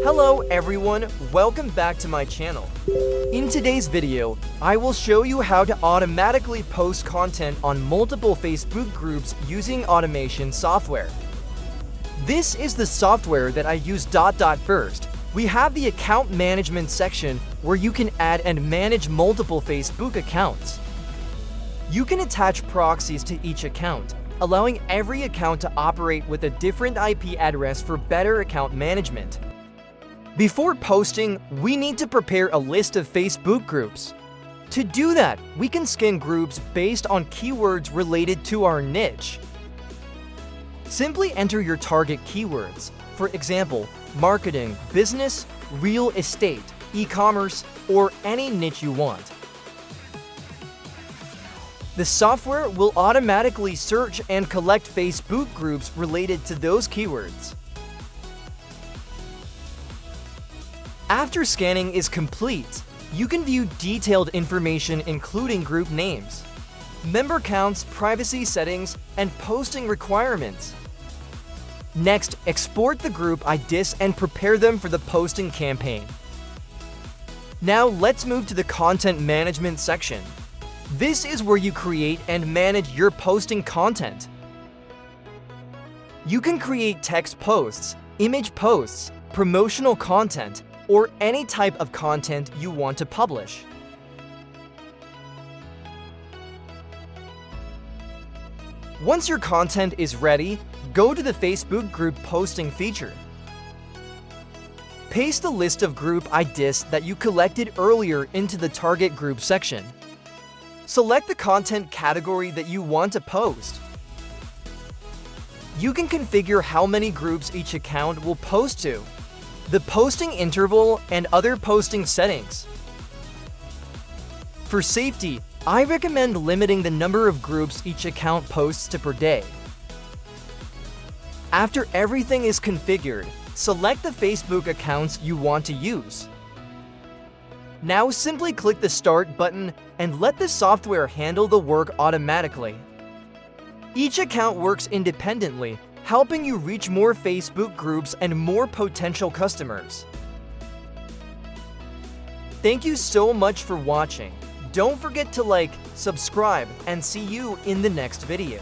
Hello everyone, welcome back to my channel. In today's video, I will show you how to automatically post content on multiple Facebook groups using automation software. This is the software that I use. First, we have the account management section where you can add and manage multiple Facebook accounts. You can attach proxies to each account, allowing every account to operate with a different IP address for better account management. Before posting, we need to prepare a list of Facebook groups. To do that, we can scan groups based on keywords related to our niche. Simply enter your target keywords, for example, marketing, business, real estate, e-commerce, or any niche you want. The software will automatically search and collect Facebook groups related to those keywords. After scanning is complete, you can view detailed information including group names, member counts, privacy settings, and posting requirements. Next, export the group IDs and prepare them for the posting campaign. Now let's move to the content management section. This is where you create and manage your posting content. You can create text posts, image posts, promotional content, or any type of content you want to publish. Once your content is ready, go to the Facebook group posting feature. Paste the list of group IDs that you collected earlier into the target group section. Select the content category that you want to post. You can configure how many groups each account will post to, the posting interval, and other posting settings. For safety, I recommend limiting the number of groups each account posts to per day. After everything is configured, select the Facebook accounts you want to use. Now simply click the Start button and let the software handle the work automatically. Each account works independently, helping you reach more Facebook groups and more potential customers. Thank you so much for watching. Don't forget to like, subscribe, and see you in the next video.